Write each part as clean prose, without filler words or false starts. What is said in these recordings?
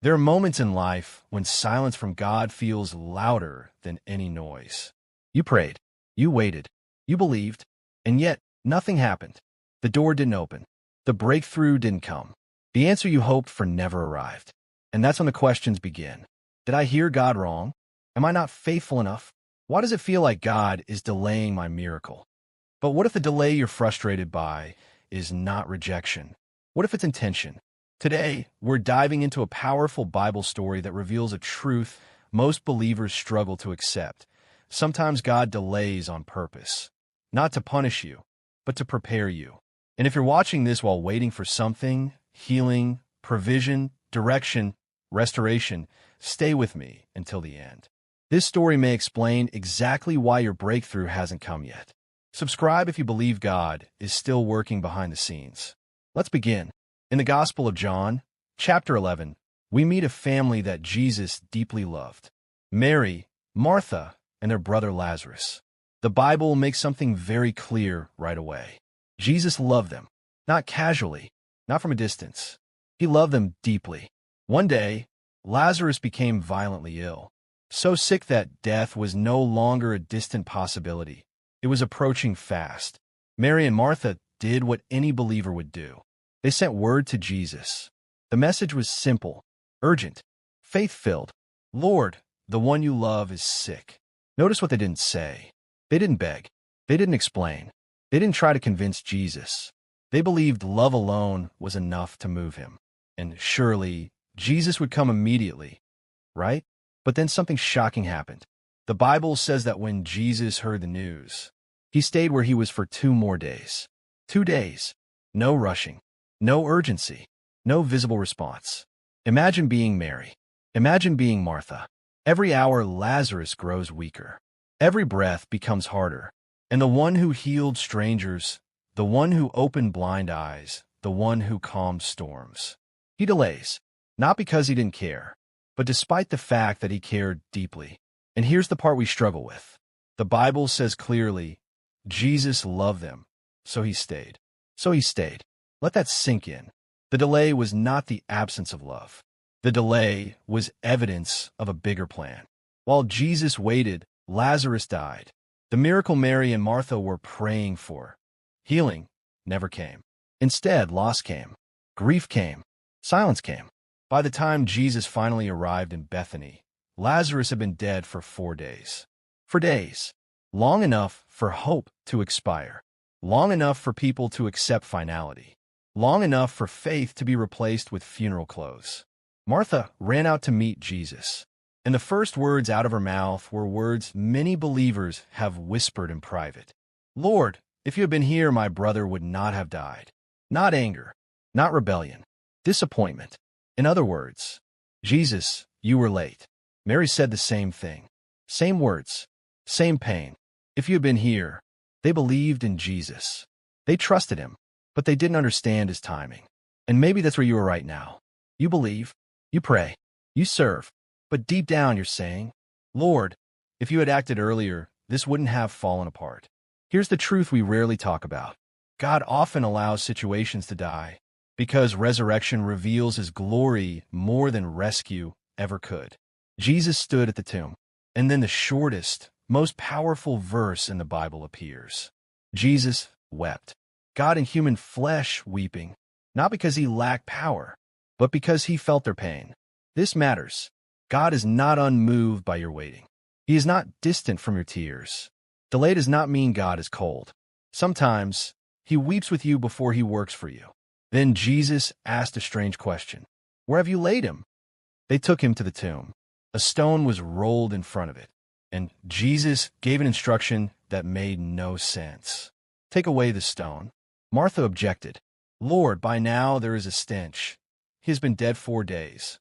There are moments in life when silence from God feels louder than any noise. You prayed, you waited, you believed, and yet nothing happened. The door didn't open. The breakthrough didn't come. The answer you hoped for never arrived. And that's when the questions begin. Did I hear God wrong? Am I not faithful enough? Why does it feel like God is delaying my miracle? But what if the delay you're frustrated by is not rejection? What if it's intention? Today, we're diving into a powerful Bible story that reveals a truth most believers struggle to accept. Sometimes God delays on purpose, not to punish you, but to prepare you. And if you're watching this while waiting for something, healing, provision, direction, restoration, stay with me until the end. This story may explain exactly why your breakthrough hasn't come yet. Subscribe if you believe God is still working behind the scenes. Let's begin. In the Gospel of John, chapter 11, we meet a family that Jesus deeply loved. Mary, Martha, and their brother Lazarus. The Bible makes something very clear right away. Jesus loved them, not casually, not from a distance. He loved them deeply. One day, Lazarus became violently ill, so sick that death was no longer a distant possibility. It was approaching fast. Mary and Martha did what any believer would do. They sent word to Jesus. The message was simple, urgent, faith-filled. Lord, the one you love is sick. Notice what they didn't say. They didn't beg. They didn't explain. They didn't try to convince Jesus. They believed love alone was enough to move him. And surely, Jesus would come immediately, right? But then something shocking happened. The Bible says that when Jesus heard the news, he stayed where he was for 2 more days. 2 days. No rushing. No urgency. No visible response. Imagine being Mary. Imagine being Martha. Every hour, Lazarus grows weaker. Every breath becomes harder. And the one who healed strangers, the one who opened blind eyes, the one who calmed storms. He delays, not because he didn't care, but despite the fact that he cared deeply. And here's the part we struggle with. The Bible says clearly, Jesus loved them, so he stayed. So he stayed. Let that sink in. The delay was not the absence of love. The delay was evidence of a bigger plan. While Jesus waited, Lazarus died. The miracle Mary and Martha were praying for, healing, never came. Instead, loss came. Grief came. Silence came. By the time Jesus finally arrived in Bethany, Lazarus had been dead for 4 days. For days. Long enough for hope to expire. Long enough for people to accept finality. Long enough for faith to be replaced with funeral clothes. Martha ran out to meet Jesus. And the first words out of her mouth were words many believers have whispered in private. Lord, if you had been here, my brother would not have died. Not anger. Not rebellion. Disappointment. In other words, Jesus, you were late. Mary said the same thing. Same words. Same pain. If you had been here, they believed in Jesus. They trusted him, but they didn't understand his timing. And maybe that's where you are right now. You believe. You pray. You serve. But deep down you're saying, Lord, if you had acted earlier, this wouldn't have fallen apart. Here's the truth we rarely talk about. God often allows situations to die because resurrection reveals his glory more than rescue ever could. Jesus stood at the tomb, and then the shortest, most powerful verse in the Bible appears. Jesus wept. God in human flesh weeping, not because he lacked power, but because he felt their pain. This matters. God is not unmoved by your waiting. He is not distant from your tears. Delay does not mean God is cold. Sometimes, he weeps with you before he works for you. Then Jesus asked a strange question. Where have you laid him? They took him to the tomb. A stone was rolled in front of it, and Jesus gave an instruction that made no sense. Take away the stone. Martha objected. Lord, by now there is a stench. He has been dead 4 days.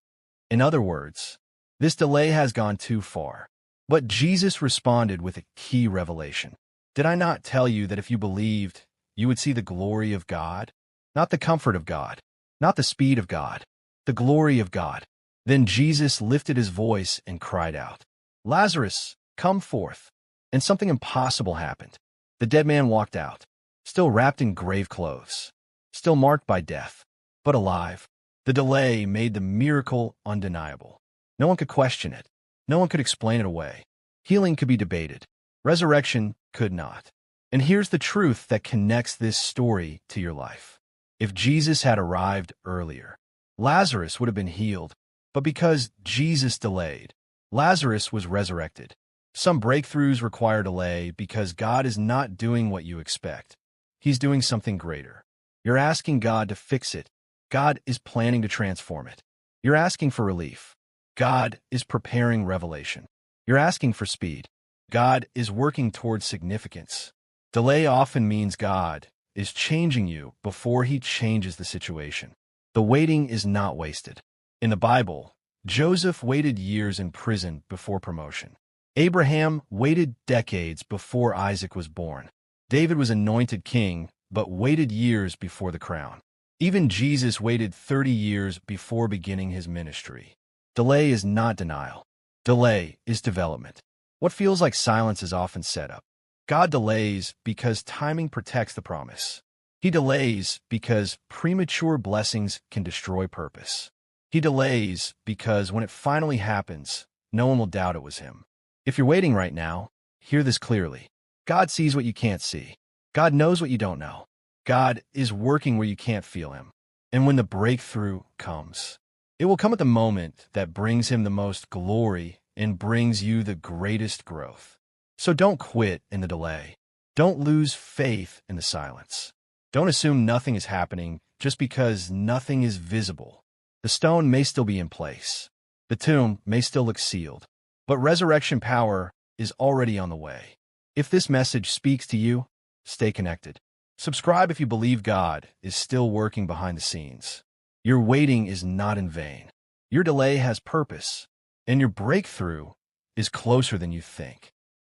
In other words, this delay has gone too far. But Jesus responded with a key revelation. Did I not tell you that if you believed, you would see the glory of God? Not the comfort of God, not the speed of God, the glory of God. Then Jesus lifted his voice and cried out, Lazarus, come forth. And something impossible happened. The dead man walked out, still wrapped in grave clothes, still marked by death, but alive. The delay made the miracle undeniable. No one could question it. No one could explain it away. Healing could be debated. Resurrection could not. And here's the truth that connects this story to your life. If Jesus had arrived earlier, Lazarus would have been healed. But because Jesus delayed, Lazarus was resurrected. Some breakthroughs require delay because God is not doing what you expect. He's doing something greater. You're asking God to fix it. God is planning to transform it. You're asking for relief. God is preparing revelation. You're asking for speed. God is working towards significance. Delay often means God is changing you before he changes the situation. The waiting is not wasted. In the Bible, Joseph waited years in prison before promotion. Abraham waited decades before Isaac was born. David was anointed king, but waited years before the crown. Even Jesus waited 30 years before beginning his ministry. Delay is not denial. Delay is development. What feels like silence is often set up. God delays because timing protects the promise. He delays because premature blessings can destroy purpose. He delays because when it finally happens, no one will doubt it was him. If you're waiting right now, hear this clearly. God sees what you can't see. God knows what you don't know. God is working where you can't feel him. And when the breakthrough comes, it will come at the moment that brings him the most glory and brings you the greatest growth. So don't quit in the delay. Don't lose faith in the silence. Don't assume nothing is happening just because nothing is visible. The stone may still be in place. The tomb may still look sealed. But resurrection power is already on the way. If this message speaks to you, stay connected. Subscribe if you believe God is still working behind the scenes. Your waiting is not in vain. Your delay has purpose, and your breakthrough is closer than you think.